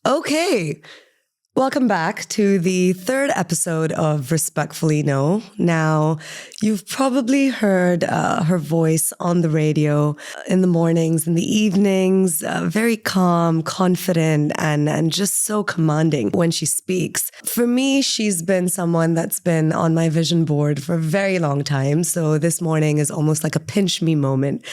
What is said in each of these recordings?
Okay. Welcome back to the third episode of Respectfully No. Now, you've probably heard her voice on the radio in the mornings, in the evenings, very calm, confident, and just so commanding when she speaks. For me, she's been someone that's been on my vision board for a very long time. So this morning is almost like a pinch me moment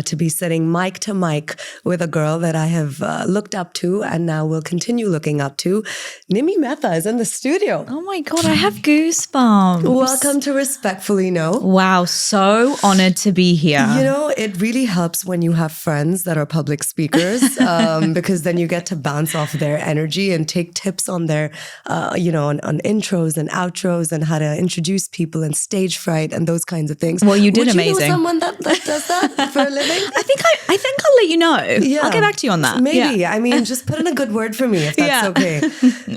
to be sitting mic to mic with a girl that I have looked up to and now will continue looking up to. Nimi Mehta is in the studio. Oh my God, I have goosebumps. Welcome to Respectfully No. Wow, so honored to be here. You know, it really helps when you have friends that are public speakers because then you get to bounce off their energy and take tips on their, on intros and outros and how to introduce people and stage fright and those kinds of things. Well, you did Would amazing. You know someone that does that for a living? I think I'll let you know. Yeah. I'll get back to you on that. Maybe. Yeah. I mean, just put in a good word for me if that's okay.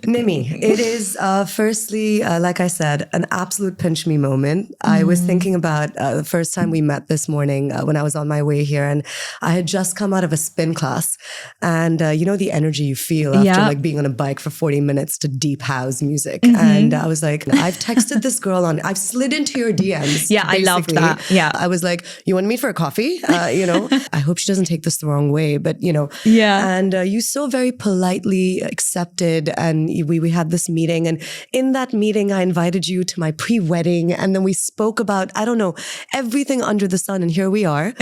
Nimi, it is firstly, like I said, an absolute pinch me moment. I was thinking about the first time we met this morning when I was on my way here, and I had just come out of a spin class, and the energy you feel after like being on a bike for 40 minutes to deep house music. And I was like, I've texted this girl I've slid into your DMs. Yeah, I loved that. Yeah. I was like, you want to meet for a coffee? I hope she doesn't take this the wrong way, but Yeah. And you so very politely accepted, and we had this meeting, and in that meeting I invited you to my pre-wedding, and then we spoke about, I don't know, everything under the sun, and here we are.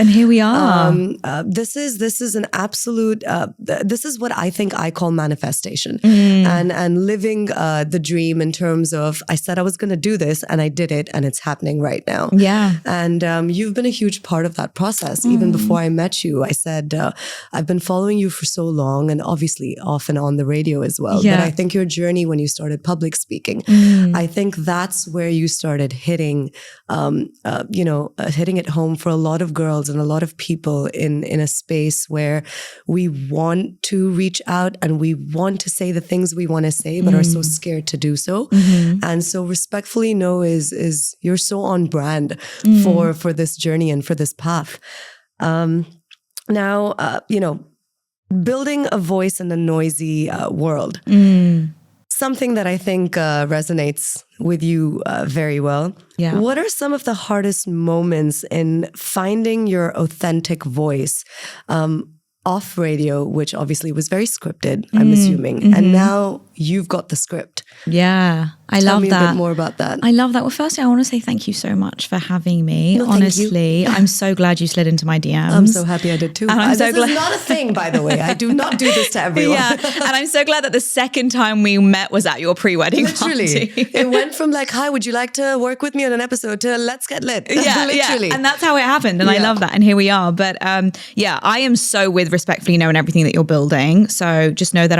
This is an absolute this is what I think I call manifestation, and living the dream in terms of, I said I was going to do this and I did it, and it's happening right now. Yeah. And you've been a huge part of that process. Even before I met you, I said, I've been following you for so long, and obviously off and on the radio as well. Yeah. But I think your journey when you started public speaking, I think that's where you started hitting it home for a lot of girls and a lot of people in a space where we want to reach out and we want to say the things we want to say, but are so scared to do so. And so Respectfully No is you're so on brand for this journey and for this path. Now, building a voice in a noisy world. Something that I think resonates with you very well. Yeah. What are some of the hardest moments in finding your authentic voice off radio, which obviously was very scripted, I'm assuming, and now you've got the script? Yeah, I Tell love me that. a bit more about that. I love that. Well, firstly, I want to say thank you so much for having me. No, thank honestly, you. I'm so glad you slid into my DMs. I'm so happy I did too. And I'm so this glad. is not a thing, by the way. I do not do this to everyone. Yeah, and I'm so glad that the second time we met was at your pre-wedding Literally. party. It went from like, hi, would you like to work with me on an episode, to let's get lit. Yeah, Literally. yeah, and that's how it happened, and I love that. And here we are. But I am so with Respectfully No and everything that you're building. So just know that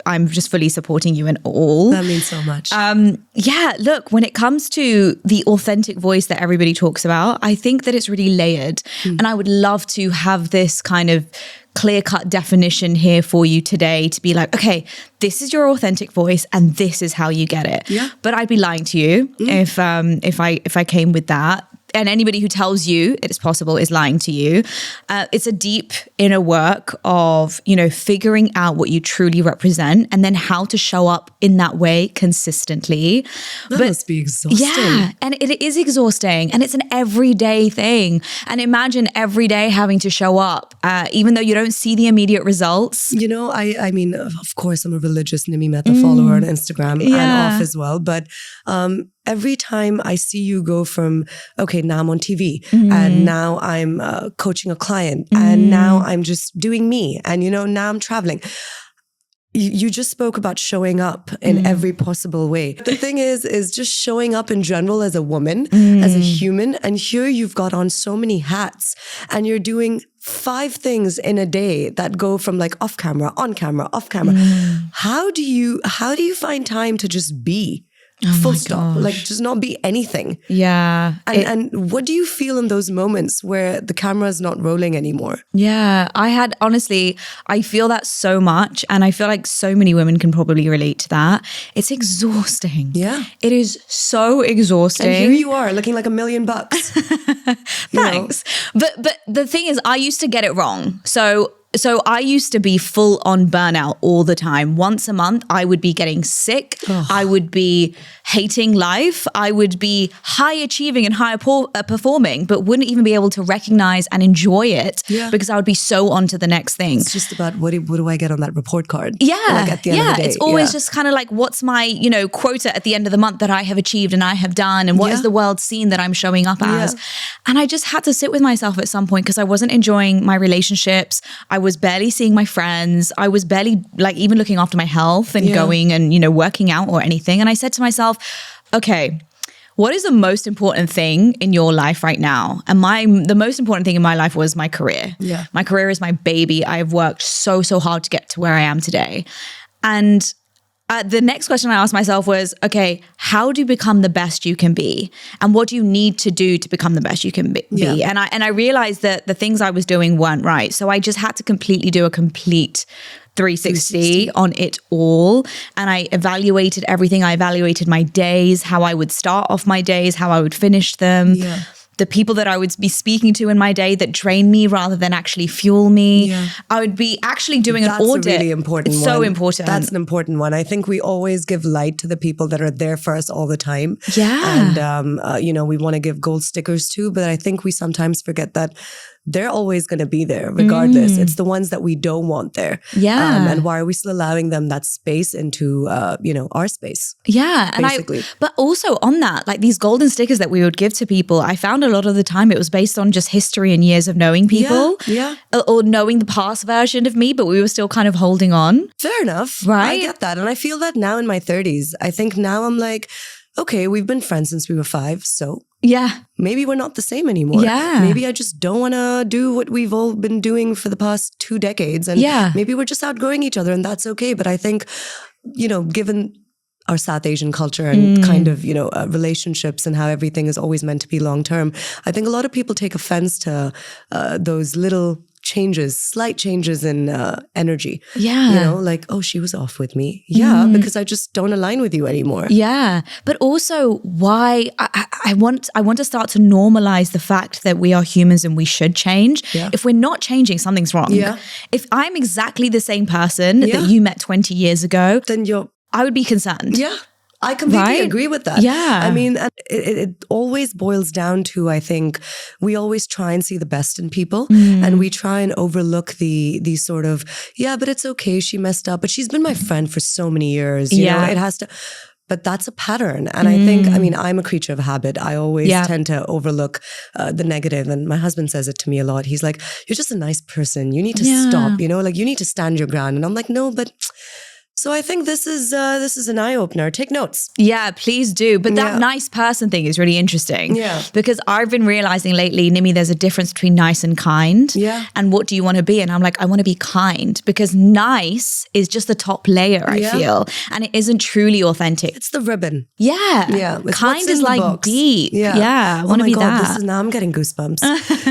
I'm just fully supporting you in all. That means so much. Look, when it comes to the authentic voice that everybody talks about, I think that it's really layered. And I would love to have this kind of clear-cut definition here for you today to be like, okay, this is your authentic voice and this is how you get it. Yeah. But I'd be lying to you if I came with that. And anybody who tells you it is possible is lying to you. It's a deep inner work of, figuring out what you truly represent and then how to show up in that way consistently. That must be exhausting. Yeah, and it is exhausting, and it's an everyday thing. And imagine every day having to show up, even though you don't see the immediate results. I mean, of course, I'm a religious Nimi Mehta follower on Instagram and off as well. But every time I see you go from, okay, now I'm on TV and now I'm coaching a client and now I'm just doing me and, now I'm traveling. You just spoke about showing up in every possible way. The thing is just showing up in general as a woman, as a human. And here you've got on so many hats and you're doing 5 things in a day that go from like off camera, on camera, off camera. How do you find time to just be? Full stop. Like just not be anything. Yeah. And what do you feel in those moments where the camera is not rolling anymore? Yeah, I feel that so much. And I feel like so many women can probably relate to that. It's exhausting. Yeah. It is so exhausting. And here you are looking like $1 million. Thanks. But the thing is, I used to get it wrong. So So I used to be full on burnout all the time. Once a month, I would be getting sick. I would be hating life. I would be high achieving and high performing, but wouldn't even be able to recognize and enjoy it because I would be so on to the next thing. It's just about what do I get on that report card? Yeah. Like at the end of the day. It's always just kind of like, what's my, quota at the end of the month that I have achieved and I have done, and what is the world scene that I'm showing up as? And I just had to sit with myself at some point because I wasn't enjoying my relationships. I was barely seeing my friends. I was barely like even looking after my health and going and, working out or anything. And I said to myself, okay, what is the most important thing in your life right now? And the most important thing in my life was my career. Yeah. My career is my baby. I have worked so hard to get to where I am today. And the next question I asked myself was, okay, how do you become the best you can be? And what do you need to do to become the best you can be? Yeah. And I realized that the things I was doing weren't right. So I just had to completely do a complete 360 on it all. And I evaluated everything. I evaluated my days, how I would start off my days, how I would finish them. Yeah. The people that I would be speaking to in my day that drain me rather than actually fuel me. Yeah. I would be actually doing an audit. That's a really important one. So important. That's an important one. I think we always give light to the people that are there for us all the time. Yeah. And, we want to give gold stickers too, but I think we sometimes forget that they're always going to be there regardless. It's the ones that we don't want there. Yeah. And why are we still allowing them that space into, our space? Yeah. Basically. But also on that, like these golden stickers that we would give to people, I found a lot of the time it was based on just history and years of knowing people. Yeah. Or knowing the past version of me, but we were still kind of holding on. Fair enough. Right? I get that. And I feel that now in my 30s. I think now I'm like, okay, we've been friends since we were 5, so maybe we're not the same anymore. Yeah. Maybe I just don't want to do what we've all been doing for the past 2 decades. And maybe we're just outgrowing each other, and that's okay. But I think, given our South Asian culture and kind of, relationships and how everything is always meant to be long term, I think a lot of people take offense to those little slight changes in energy. Yeah. Like, oh, she was off with me. Yeah, because I just don't align with you anymore. Yeah. But also why I want to start to normalize the fact that we are humans and we should change. Yeah. If we're not changing, something's wrong. Yeah. If I'm exactly the same person that you met 20 years ago, then I would be concerned. Yeah. I completely agree with that. Yeah. I mean, it always boils down to, I think, we always try and see the best in people and we try and overlook the sort of, but it's okay, she messed up, but she's been my friend for so many years. You know, it has to, but that's a pattern. And I think, I'm a creature of habit. I always tend to overlook the negative. And my husband says it to me a lot. He's like, you're just a nice person. You need to stop, you need to stand your ground. And I'm like, no, but... So I think this is an eye-opener. Take notes. Yeah, please do. But that nice person thing is really interesting. Yeah. Because I've been realizing lately, Nimi, there's a difference between nice and kind. Yeah. And what do you want to be? And I'm like, I want to be kind, because nice is just the top layer, I feel. And it isn't truly authentic. It's the ribbon. Yeah. Yeah. Kind is like deep. Yeah. I want to be that. Now I'm getting goosebumps.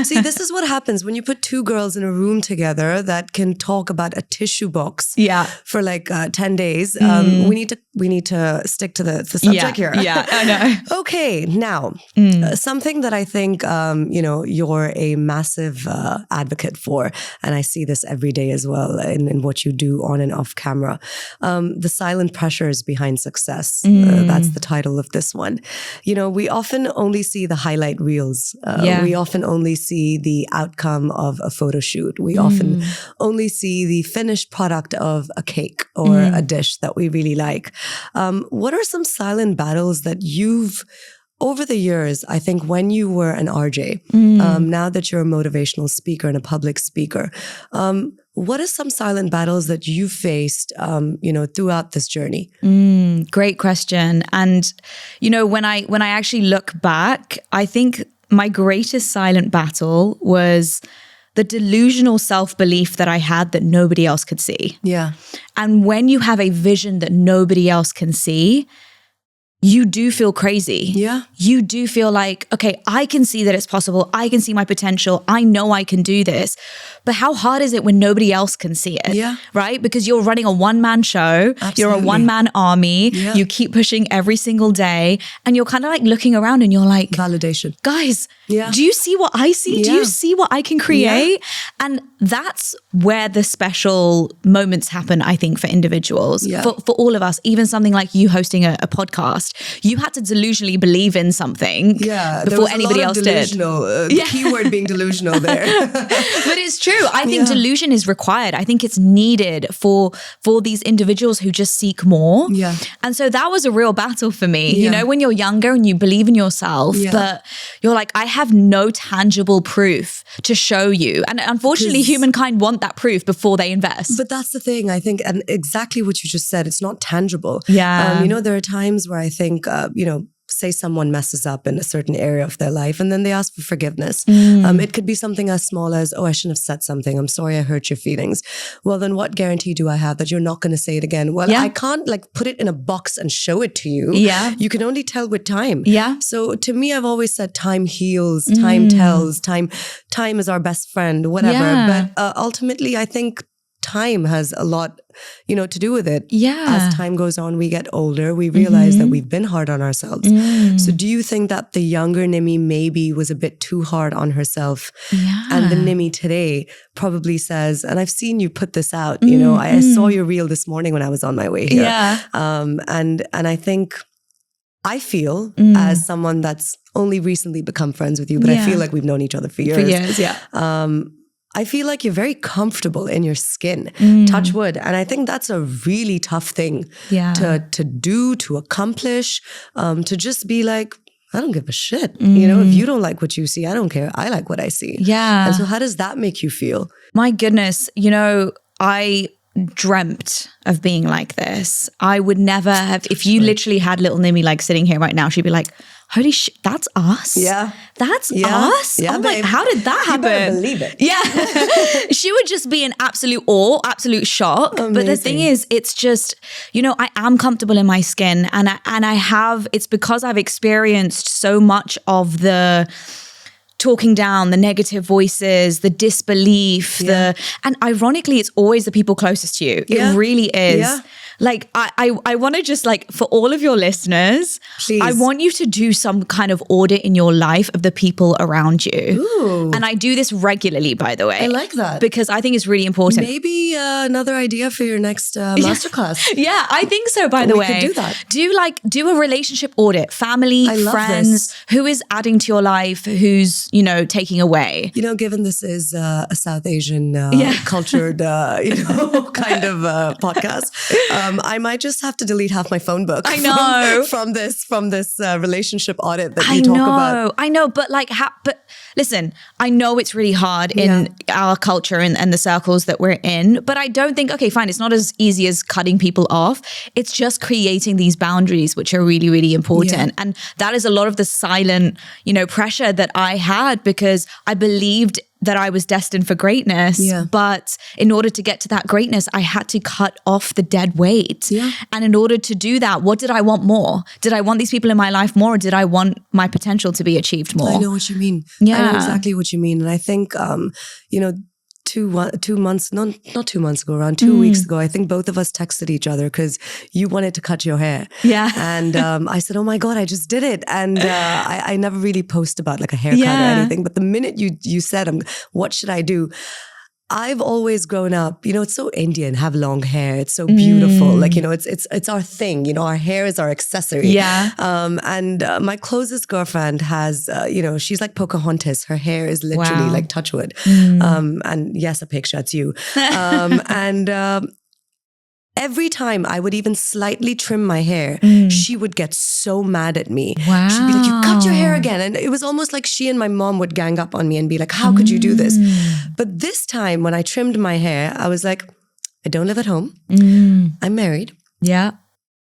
See, this is what happens when you put 2 girls in a room together that can talk about a tissue box for like 10 days. We need to stick to the subject here. Yeah, I know. Okay, now something that I think you're a massive advocate for, and I see this every day as well in what you do on and off camera. The silent pressures behind success. That's the title of this one. We often only see the highlight reels. We often only see the outcome of a photo shoot. We often only see the finished product of a cake or a dish that we really like. What are some silent battles that you've, over the years, I think when you were an RJ, now that you're a motivational speaker and a public speaker, what are some silent battles that you faced, throughout this journey? Great question. And, when I actually look back, I think my greatest silent battle was the delusional self-belief that I had that nobody else could see. Yeah. And when you have a vision that nobody else can see, you do feel crazy. Yeah. You do feel like, okay, I can see that it's possible. I can see my potential. I know I can do this. But how hard is it when nobody else can see it? Yeah. Right? Because you're running a one-man show. Absolutely. You're a one-man army. Yeah. You keep pushing every single day. And you're kind of like looking around and you're like, validation. Guys, yeah. do you see what I see? Do you see what I can create? Yeah. And that's where the special moments happen, I think, for individuals, for all of us. Even something like you hosting a podcast, you had to delusionally believe in something before anybody else did. The keyword being delusional there. But it's true. I think delusion is required. I think it's needed for these individuals who just seek more. Yeah. And so that was a real battle for me. You know, when you're younger and you believe in yourself, but you're like, I have no tangible proof to show you. And unfortunately, humankind want that proof before they invest. But that's the thing, I think, and exactly what you just said, it's not tangible. Yeah. You know, there are times where I think, say someone messes up in a certain area of their life and then they ask for forgiveness. It could be something as small as, I shouldn't have said something. I'm sorry I hurt your feelings. Well, then what guarantee do I have that you're not going to say it again? Well, I can't put it in a box and show it to you. Yeah. You can only tell with time. Yeah. So to me, I've always said time heals, time tells, time is our best friend, whatever. Yeah. But ultimately, I think time has a lot, to do with it. Yeah. As time goes on, we get older, we realize that we've been hard on ourselves. So do you think that the younger Nimi maybe was a bit too hard on herself? Yeah. And the Nimi today probably says, and I've seen you put this out, I saw your reel this morning when I was on my way here. Yeah. And I think, I feel as someone that's only recently become friends with you, but I feel like we've known each other for years. I feel like you're very comfortable in your skin, touch wood. And I think that's a really tough thing to do, to accomplish, to just be like, I don't give a shit. If you don't like what you see, I don't care. I like what I see. Yeah. And so how does that make you feel? My goodness, I dreamt of being like this. I would never have, if you literally had little Nimi sitting here right now, she'd be like, holy shit, that's us? Yeah. That's us? Yeah, I'm like, how did that happen? You better believe it. Yeah. She would just be in absolute awe, absolute shock. Amazing. But the thing is, it's just, I am comfortable in my skin and it's because I've experienced so much of the talking down, the negative voices, the disbelief, and ironically, it's always the people closest to you. It really is. Yeah. I want to just for all of your listeners, please. I want you to do some kind of audit in your life of the people around you. Ooh. And I do this regularly, by the way. I like that. Because I think it's really important. Maybe another idea for your next masterclass. Yeah, I think so, by the way. We could do that. Do a relationship audit. Family, friends, who is adding to your life, who's, taking away. Given this is a South Asian cultured, kind of podcast, I might just have to delete half my phone book. I know from this relationship audit that you talk about. I know, but but listen, I know it's really hard in our culture and the circles that we're in, but I don't think, okay, fine, it's not as easy as cutting people off. It's just creating these boundaries, which are really, really important. Yeah. And that is a lot of the silent, pressure that I had because I believed that I was destined for greatness. Yeah. But in order to get to that greatness, I had to cut off the dead weight. Yeah. And in order to do that, what did I want more? Did I want these people in my life more, or did I want my potential to be achieved more? I know what you mean. Yeah. I know exactly what you mean. And I think, 2 months, not 2 months ago, around 2 weeks ago, I think both of us texted each other because you wanted to cut your hair. Yeah. And I said, oh my God, I just did it. And I never really post about a haircut or anything. But the minute you said, what should I do? I've always grown up, it's so Indian, have long hair. It's so beautiful. It's our thing, our hair is our accessory. Yeah. And my closest girlfriend has, she's like Pocahontas. Her hair is literally like touchwood. And yes, a picture, it's you. Every time I would even slightly trim my hair, she would get so mad at me. Wow. She'd be like, you cut your hair again. And it was almost like she and my mom would gang up on me and be like, how could you do this? But this time when I trimmed my hair, I was like, I don't live at home. I'm married. Yeah.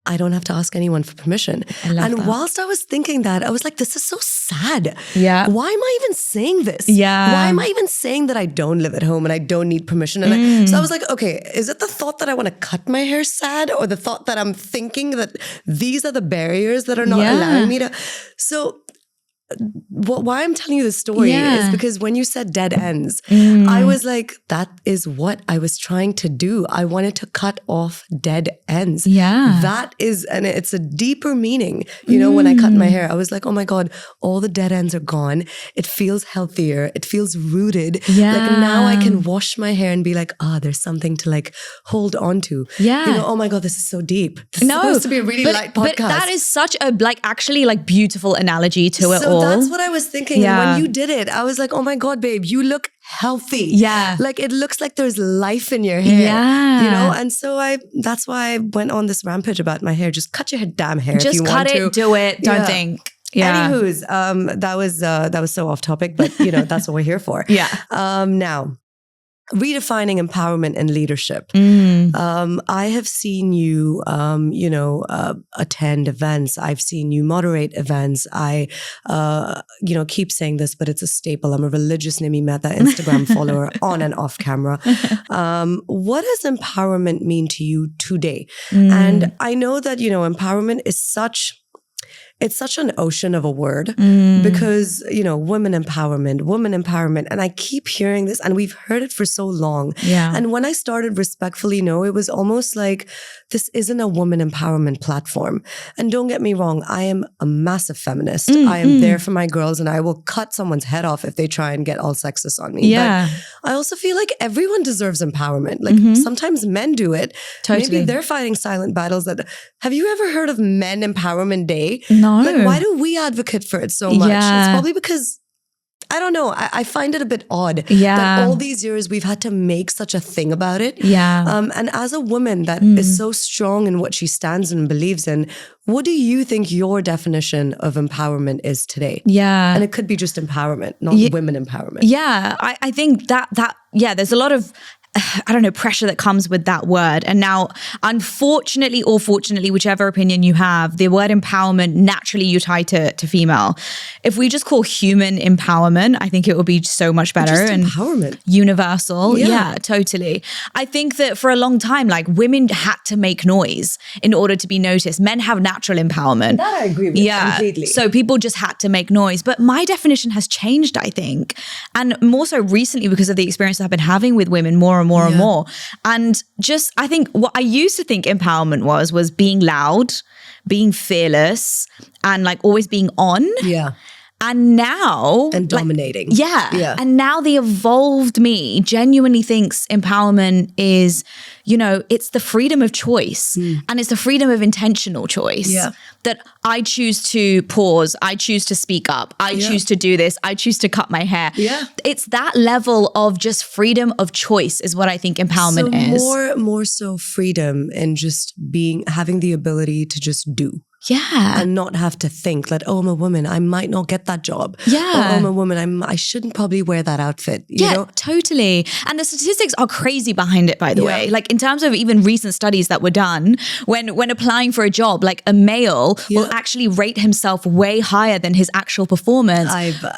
I don't have to ask anyone for permission. And that. Whilst I was thinking that, I was like, this is so sad. Yeah. Why am I even saying this? Yeah. Why am I even saying that I don't live at home and I don't need permission? And so I was like, okay, is it the thought that I want to cut my hair sad, or the thought that I'm thinking that these are the barriers that are not allowing me to? So why I'm telling you this story is because when you said dead ends, I was like, that is what I was trying to do. I wanted to cut off dead ends. Yeah. That is, and it's a deeper meaning. You know, when I cut my hair, I was like, oh my God, all the dead ends are gone. It feels healthier. It feels rooted. Yeah. Like now I can wash my hair and be like, there's something to like hold on to. Yeah. You know, oh my God, this is so deep. This is supposed to be a really light podcast. But that is such a actually beautiful analogy to it all. That's what I was thinking. Yeah. And when you did it, I was like, oh my God, babe, you look healthy. Yeah. Like it looks like there's life in your hair. Yeah. You know? And so that's why I went on this rampage about my hair. Just cut your damn hair just if you want to. Just cut it, do it, don't think. Yeah. Anywho's, that was so off topic, but you know, that's what we're here for. Yeah. Now, redefining empowerment and leadership. I have seen you, attend events. I've seen you moderate events. I, keep saying this, but it's a staple. I'm a religious Nimi Mehta Instagram follower on and off camera. What does empowerment mean to you today? And I know that, empowerment is it's such an ocean of a word because, women empowerment. And I keep hearing this, and we've heard it for so long. Yeah. And when I started respectfully, it was almost like this isn't a woman empowerment platform. And don't get me wrong, I am a massive feminist. I am there for my girls, and I will cut someone's head off if they try and get all sexist on me. Yeah. But I also feel like everyone deserves empowerment. Like sometimes men do it. Totally. Maybe they're fighting silent battles. Have you ever heard of Men Empowerment Day? No. Like, why do we advocate for it so much? Yeah. It's probably because, I don't know, I find it a bit odd Yeah. that all these years we've had to make such a thing about it. Yeah. And as a woman that is so strong in what she stands and believes in, what do you think your definition of empowerment is today? Yeah. And it could be just empowerment, not women empowerment. Yeah. I think that there's a lot of pressure that comes with that word. And now, unfortunately or fortunately, whichever opinion you have, the word empowerment, naturally you tie to female. If we just call human empowerment, I think it would be so much better. Just and empowerment. Universal. Yeah, totally. I think that for a long time, women had to make noise in order to be noticed. Men have natural empowerment. That I agree with completely. So people just had to make noise. But my definition has changed, I think. And more so recently because of the experience I've been having with women more and more. And just, I think what I used to think empowerment was being loud, being fearless, and always being on. Yeah. And now... And dominating. Yeah. And now the evolved me genuinely thinks empowerment is, it's the freedom of choice. And it's the freedom of intentional choice. Yeah. That I choose to pause. I choose to speak up. I choose to do this. I choose to cut my hair. Yeah. It's that level of just freedom of choice is what I think empowerment is. More so freedom and just having the ability to just do. Yeah. And not have to think that, I'm a woman, I might not get that job. Yeah. Or I'm a woman, I shouldn't probably wear that outfit. You know? Totally. And the statistics are crazy behind it, by the way. In terms of even recent studies that were done, when applying for a job, a male will actually rate himself way higher than his actual performance.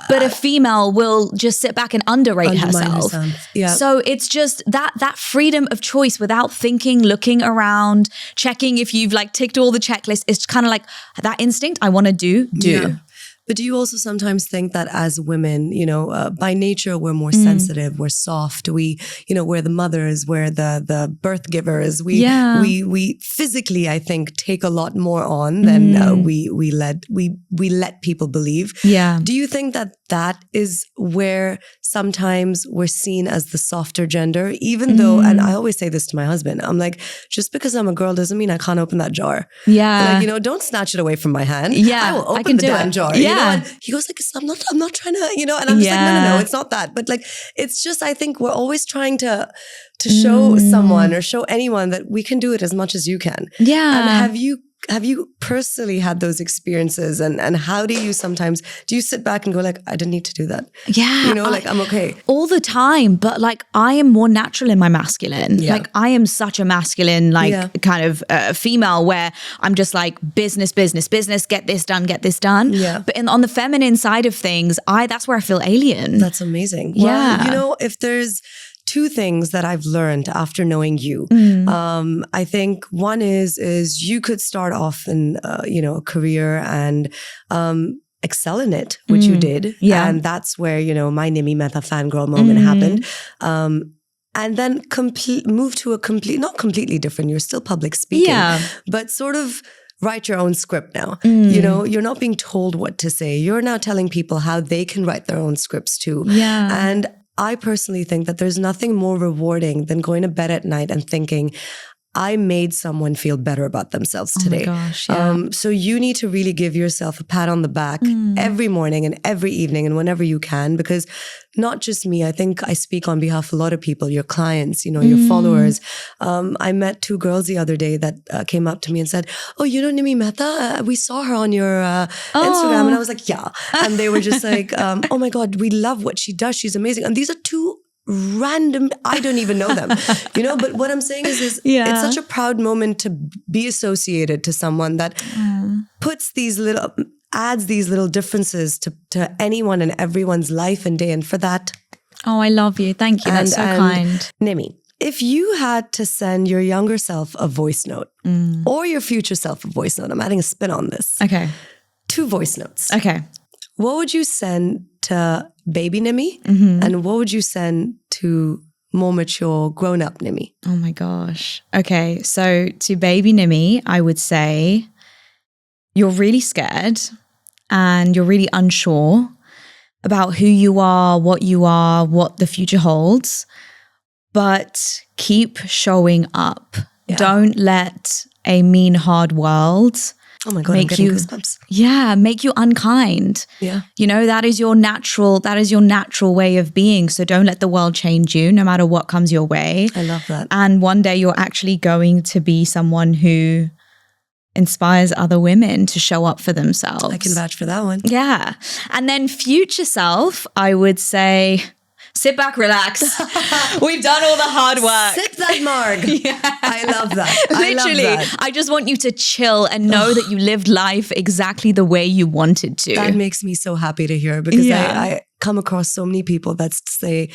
But a female will just sit back and underrate herself. Yeah. So it's just that freedom of choice without thinking, looking around, checking if you've ticked all the checklists. It's kind of that instinct, I want to do. Yeah. But do you also sometimes think that as women, by nature, we're more sensitive, we're soft, we're the mothers, we're the birth givers. We physically, I think, take a lot more on than we let people believe. Yeah. Do you think that is where sometimes we're seen as the softer gender, even though, and I always say this to my husband, I'm like, just because I'm a girl doesn't mean I can't open that jar. Yeah. Don't snatch it away from my hand. Yeah. I will open I can the damn jar. Yeah. And he goes I'm not trying to, and I'm just no, it's not that. But it's just, I think we're always trying to show someone or show anyone that we can do it as much as you can. Yeah. And have you have you personally had those experiences? And how do you sometimes, do you sit back and go like, I didn't need to do that? Yeah. You know, like I'm okay. All the time. But like, I am more natural in my masculine. Yeah. Like I am such a masculine, like kind of female where I'm just like business, get this done. Yeah. But on the feminine side of things, that's where I feel alien. That's amazing. Yeah. Well, you know, if there's two things that I've learned after knowing you, I think one is you could start off in, you know, a career and excel in it, which you did. Yeah. And that's where, you know, my Nimi Mehta fangirl moment happened. And then move to a not completely different, you're still public speaking, but sort of write your own script now. You know, you're not being told what to say. You're now telling people how they can write their own scripts too. Yeah. And I personally think that there's nothing more rewarding than going to bed at night and thinking, I made someone feel better about themselves today. Oh my gosh, yeah. So you need to really give yourself a pat on the back every morning and every evening and whenever you can, because not just me, I think I speak on behalf of a lot of people, your clients, you know, your followers. I met two girls the other day that came up to me and said, oh, you know Nimi Mehta? We saw her on your Instagram. And I was like, yeah. And they were just like, oh my God, we love what she does. She's amazing. And these are two random, I don't even know them, you know, but what I'm saying is it's such a proud moment to be associated to someone that puts adds these little differences to anyone and everyone's life and day. And for that. Oh, I love you. Thank you. That's so kind. Nimi, if you had to send your younger self a voice note or your future self a voice note, I'm adding a spin on this. Okay. 2 voice notes. Okay. What would you send to baby Nimi? And what would you send to more mature, grown-up Nimi? Oh my gosh. Okay, so to baby Nimi, I would say you're really scared and you're really unsure about who you are, what the future holds, but keep showing up. Yeah. Don't let a mean, hard world I'm getting goosebumps. Yeah, make you unkind. Yeah. You know, that is your natural way of being. So don't let the world change you, no matter what comes your way. I love that. And one day you're actually going to be someone who inspires other women to show up for themselves. I can vouch for that one. Yeah. And then future self, I would say, sit back, relax. We've done all the hard work. Sit that marg. Yeah. I love that. Literally, I just want you to chill and know that you lived life exactly the way you wanted to. That makes me so happy to hear, because I come across so many people that say,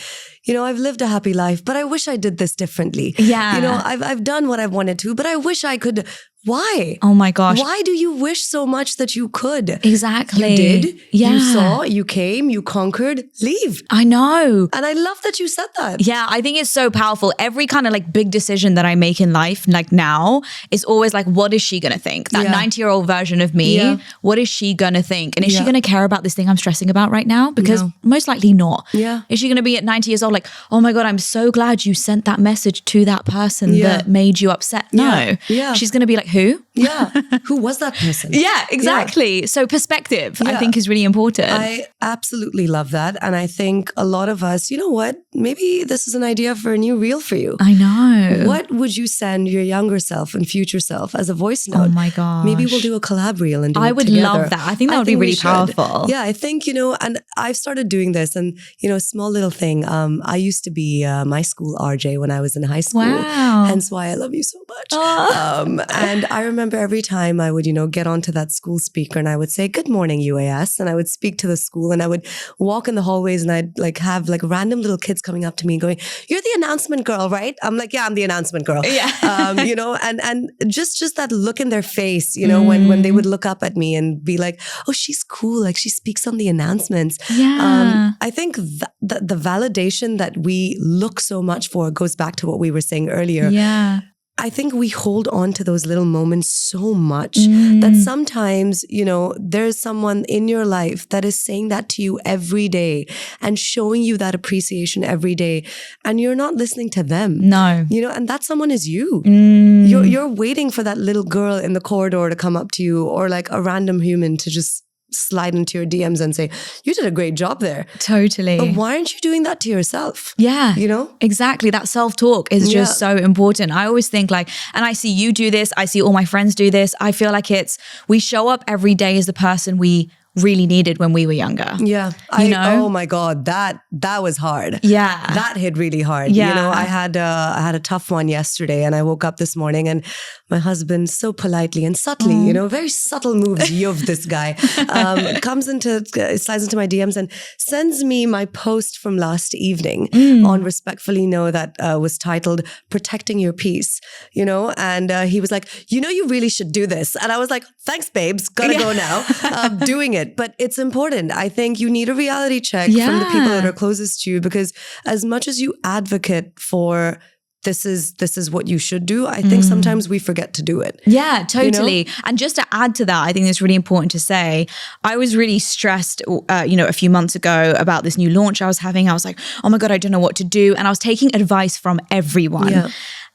you know, I've lived a happy life, but I wish I did this differently. Yeah. You know, I've done what I've wanted to, but I wish I could. Why? Oh my gosh. Why do you wish so much that you could? Exactly. You did. Yeah. You saw, you came, you conquered, leave. I know. And I love that you said that. Yeah, I think it's so powerful. Every kind of like big decision that I make in life, like now, is always like, what is she going to think? That 90-year-old version of me, what is she going to think? And is she going to care about this thing I'm stressing about right now? Because most likely not. Yeah. Is she going to be at 90 years old like, oh my God, I'm so glad you sent that message to that person that made you upset? No. Yeah. She's going to be like, who? Yeah. Who was that person? Yeah, exactly. Yeah. So perspective, I think, is really important. I absolutely love that. And I think a lot of us, you know what? Maybe this is an idea for a new reel for you. I know. What would you send your younger self and future self as a voice note? Oh my gosh. Maybe we'll do a collab reel and do it together. I would love that. I think that would be really powerful. Yeah, I think, you know, and I've started doing this, and, you know, a small little thing. I used to be my school RJ when I was in high school. Wow. Hence why I love you so much. And I remember every time I would, you know, get onto that school speaker and I would say, good morning, UAS. And I would speak to the school and I would walk in the hallways and I'd like have like random little kids coming up to me and going, you're the announcement girl, right? I'm like, yeah, I'm the announcement girl. Yeah. You know, and just that look in their face, you know, when they would look up at me and be like, oh, she's cool. Like she speaks on the announcements. Yeah. I think the validation that we look so much for goes back to what we were saying earlier. Yeah. I think we hold on to those little moments so much that sometimes, you know, there's someone in your life that is saying that to you every day and showing you that appreciation every day, and you're not listening to them. No. You know, and that someone is you. You're waiting for that little girl in the corridor to come up to you, or like a random human to just slide into your DMs and say, you did a great job there. Totally. But why aren't you doing that to yourself? Yeah. You know? Exactly. That self-talk is just so important. I always think like, and I see you do this, I see all my friends do this. I feel like we show up every day as the person we really needed when we were younger. Yeah. You know? Oh my God, that was hard. Yeah. That hit really hard. Yeah. You know, I had a tough one yesterday, and I woke up this morning and my husband so politely and subtly, you know, very subtle moves of this guy, slides into my DMs and sends me my post from last evening on Respectfully No that was titled Protecting Your Peace, you know, and he was like, you know, you really should do this. And I was like, thanks, babes. Gotta go now. Doing it. But it's important. I think you need a reality check from the people that are closest to you, because as much as you advocate for this is what you should do, I think sometimes we forget to do it. Yeah, totally. You know? And just to add to that, I think it's really important to say, I was really stressed, a few months ago about this new launch I was having. I was like, oh my God, I don't know what to do. And I was taking advice from everyone. Yeah.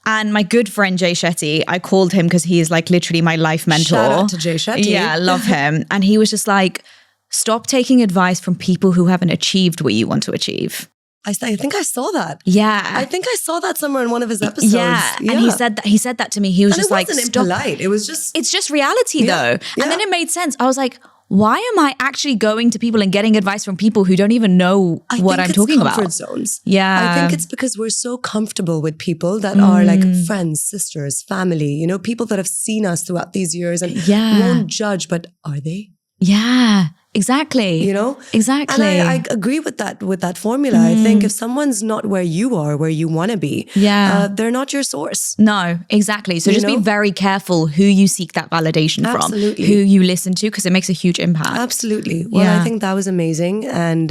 And my good friend Jay Shetty, I called him because he is like literally my life mentor. Shout out to Jay Shetty. Yeah, I love him. And he was just like, stop taking advice from people who haven't achieved what you want to achieve. I think I saw that. Yeah. I think I saw that somewhere in one of his episodes. Yeah. And he said that to me. He was just like, it wasn't impolite. It was just... It's just reality though. And then it made sense. I was like, why am I actually going to people and getting advice from people who don't even know what I'm talking about? Comfort zones. Yeah. I think it's because we're so comfortable with people that are like friends, sisters, family, you know, people that have seen us throughout these years and won't judge, but are they? Yeah, exactly. You know? Exactly. And I agree with that formula. I think if someone's not where you are, where you want to be, they're not your source. No, exactly. So just be very careful who you seek that validation from, who you listen to, because it makes a huge impact. Absolutely. Well, I think that was amazing. And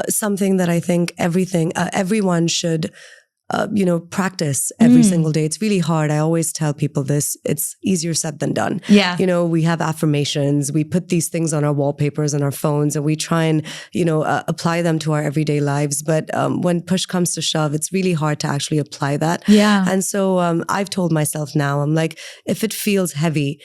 something that I think everyone should practice every single day. It's really hard. I always tell people this. It's easier said than done. Yeah. You know, we have affirmations. We put these things on our wallpapers and our phones, and we try and, apply them to our everyday lives. But when push comes to shove, it's really hard to actually apply that. Yeah. And so I've told myself now, I'm like, if it feels heavy,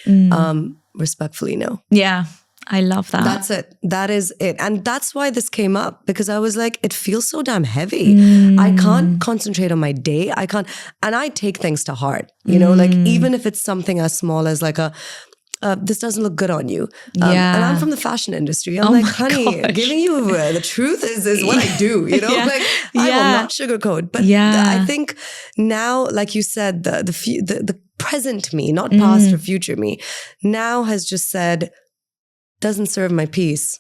respectfully, no. Yeah. I love that. That's it. That is it. And that's why this came up, because I was like, it feels so damn heavy. I can't concentrate on my day. I can't. And I take things to heart, you know, like even if it's something as small as like this doesn't look good on you. And I'm from the fashion industry. I'm like, honey, giving you the truth is what I do, you know, like I will not sugarcoat. But I think now, like you said, the present me, not past or future me, now has just said, doesn't serve my peace.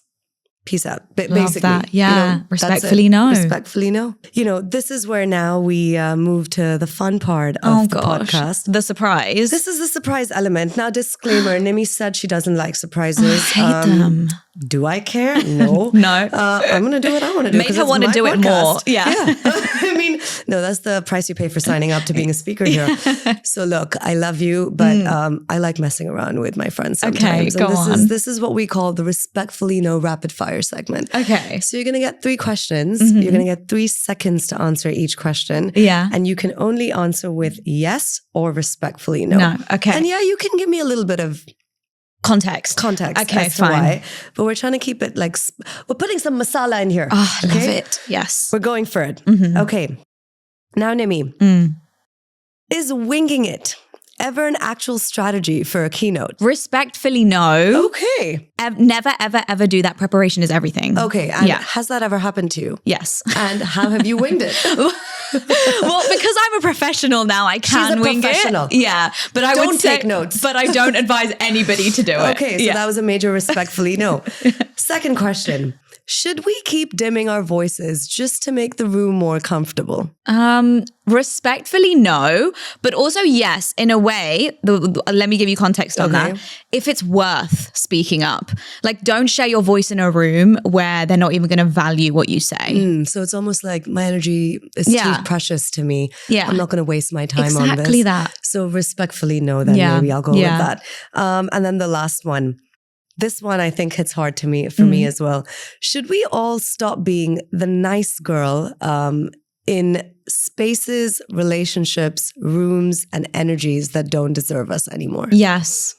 Peace out. Basically. That. Yeah. Respectfully no. Respectfully no. You know, this is where now we move to the fun part of the podcast. The surprise. This is the surprise element. Now, disclaimer, Nimi said she doesn't like surprises. I hate them. Do I care? No. No. I'm going to do what I want to do. Make her want to do it more. Yeah. I mean, no, that's the price you pay for signing up to being a speaker here. So look, I love you, but I like messing around with my friends sometimes. Okay, and this is what we call the Respectfully No rapid fire segment. Okay. So you're going to get 3 questions. You're going to get 3 seconds to answer each question. Yeah. And you can only answer with yes or respectfully no. No. Okay. And yeah, you can give me a little bit of context. Okay, as to fine. Why, but we're trying to keep it like, we're putting some masala in here. Oh, I love it. Yes. We're going for it. Okay. Now, Nimi, is winging it ever an actual strategy for a keynote? Respectfully no. Okay. Never, ever, ever do that. Preparation is everything. Okay. And has that ever happened to you? Yes. And how have you winged it? Well, because I'm a professional now, I can wing it. Yeah. But I don't would say, take notes. But I don't advise anybody to do it. Okay. So that was a major respectfully no. Second question. Should we keep dimming our voices just to make the room more comfortable? Respectfully, no. But also, yes, in a way, let me give you context on that. If it's worth speaking up, like don't share your voice in a room where they're not even going to value what you say. So it's almost like my energy is too precious to me. Yeah. I'm not going to waste my time on this. Exactly that. So respectfully, no, then maybe I'll go with that. And then the last one. This one I think hits hard for me as well. Should we all stop being the nice girl in spaces, relationships, rooms, and energies that don't deserve us anymore? Yes.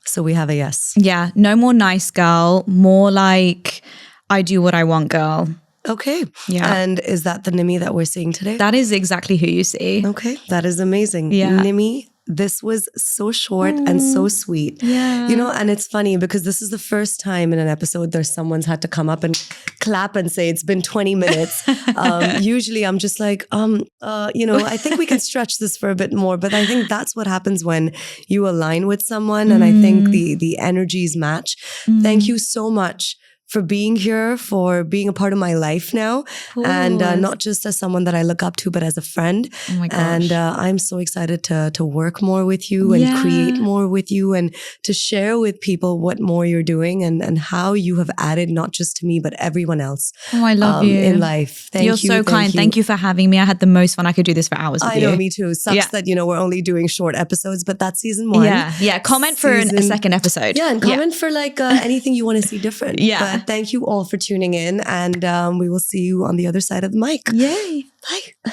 So we have a yes. Yeah. No more nice girl. More like I do what I want girl. Okay. Yeah. And is that the Nimi that we're seeing today? That is exactly who you see. Okay. That is amazing. Yeah. Nimi, this was so short and so sweet. Yeah. You know, and it's funny because this is the first time in an episode there's someone's had to come up and clap and say it's been 20 minutes. Usually I'm just like, you know, I think we can stretch this for a bit more. But I think that's what happens when you align with someone. And I think the energies match. Thank you so much for being here, for being a part of my life now. And not just as someone that I look up to, but as a friend. Oh my gosh. And I'm so excited to work more with you and create more with you and to share with people what more you're doing and how you have added not just to me, but everyone else. Oh, I love you. In life. Thank you. You're so kind. Thank you for having me. I had the most fun. I could do this for hours with you. I know, me too. Sucks that, you know, we're only doing short episodes, but that's season 1. Yeah. Comment for a second episode. Yeah, and comment for like anything you want to see different. Yeah. But thank you all for tuning in, and we will see you on the other side of the mic. Yay. Bye.